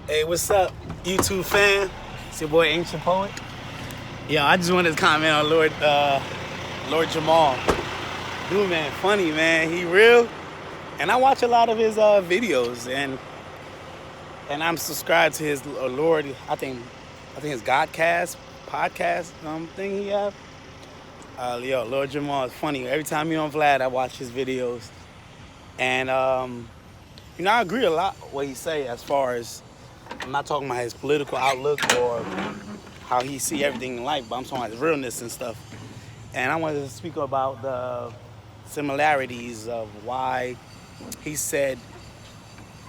Hey, what's up, YouTube fan? It's your boy Ancient Poet. Yo, I just wanted to comment on Lord Jamar. Dude, man, funny, man. He real. And I watch a lot of his videos, and I'm subscribed to his Lord. I think his Godcast podcast thing he have. Yo, Lord Jamar is funny. Every time you're on Vlad, I watch his videos, and I agree a lot with what he say as far as. I'm not talking about his political outlook or how he see everything in life, but I'm talking about his realness and stuff. And I wanted to speak about the similarities of why he said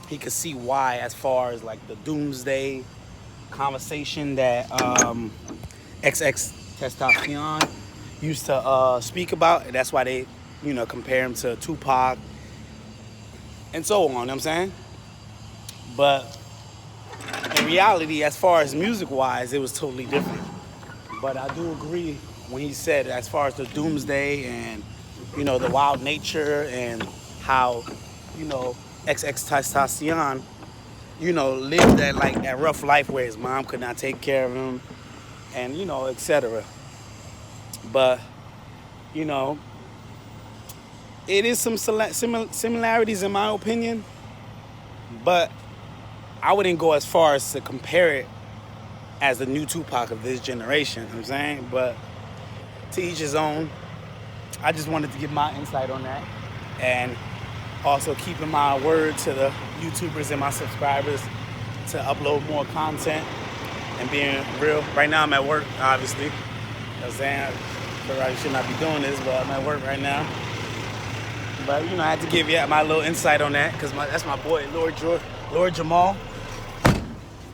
he could see why, as far as like the doomsday conversation that XXX tentacion used to speak about. And that's why they, compare him to Tupac and so on, you know what I'm saying? But in reality, as far as music-wise, it was totally different. But I do agree when he said, as far as the doomsday and, the wild nature and how, XX Tentacion, lived that rough life where his mom could not take care of him and, etc. But, it is some similarities in my opinion, but I wouldn't go as far as to compare it as the new Tupac of this generation, you know what I'm saying? But to each his own. I just wanted to give my insight on that. And also keeping my word to the YouTubers and my subscribers to upload more content and being real. Right now I'm at work, obviously. You know what I'm saying? I probably should not be doing this, but I'm at work right now. But, I had to give you my little insight on that because that's my boy, Lord Jamar.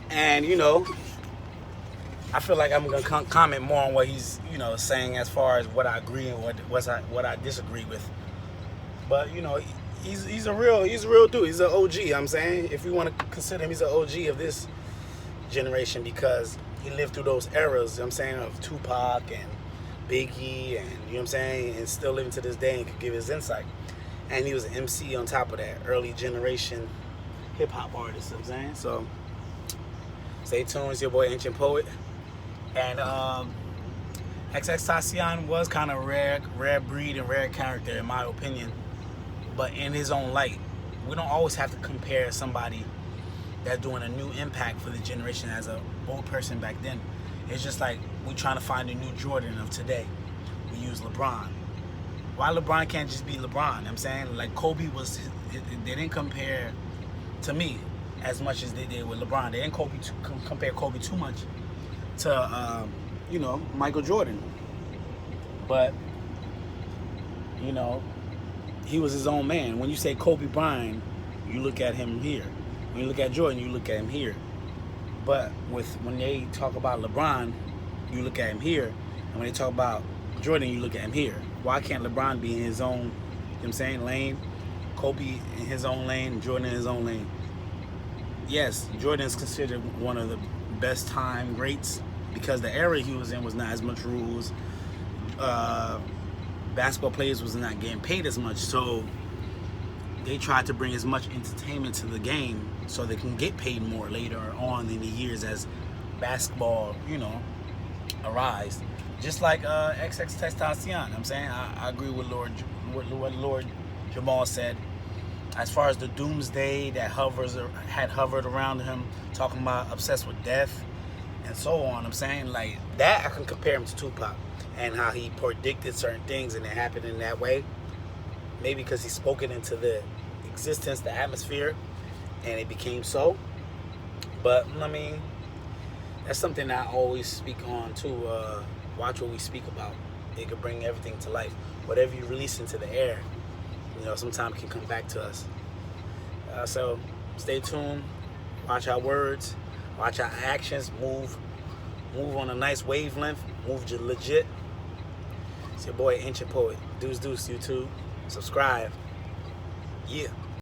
And, I feel like I'm going to comment more on what he's, saying as far as what I agree and what I disagree with. But, he's a real dude. He's an OG, you know what I'm saying? If you want to consider him, he's an OG of this generation because he lived through those eras, you know what I'm saying, of Tupac and Biggie and, you know what I'm saying, and still living to this day and could give his insight. And he was an MC on top of that, early generation hip-hop artist, you know what I'm saying? So, stay tuned. It's your boy Ancient Poet. And XX Tentacion was kind of rare breed and rare character in my opinion, but in his own light. We don't always have to compare somebody that's doing a new impact for the generation as an old person back then. It's just like we trying to find a new Jordan of today. We use LeBron. Why LeBron can't just be LeBron? You know what I'm saying? Like Kobe was, they didn't compare, to me, as much as they did with LeBron. They didn't compare Kobe too much to, Michael Jordan. But, he was his own man. When you say Kobe Bryant, you look at him here. When you look at Jordan, you look at him here. But when they talk about LeBron, you look at him here. And when they talk about Jordan, you look at him here. Why can't LeBron be in his own, you know what I'm saying, lane? Kobe in his own lane, Jordan in his own lane. Yes, Jordan is considered one of the best time greats because the era he was in was not as much rules. Basketball players was not getting paid as much, so they tried to bring as much entertainment to the game so they can get paid more later on in the years as basketball, arise. Just like XX Tentacion, you know what I'm saying? I agree with what Lord Jamar said. As far as the doomsday that had hovered around him, talking about obsessed with death and so on, I'm saying, like, that I can compare him to Tupac and how he predicted certain things and it happened in that way. Maybe because he spoke it into the existence, the atmosphere, and it became so. But, that's something I always speak on too. Watch what we speak about. It could bring everything to life. Whatever you release into the air, sometimes can come back to us. So stay tuned. Watch our words. Watch our actions. Move on a nice wavelength. Move legit. It's your boy Ancient Poet. Deuce, YouTube. Subscribe. Yeah.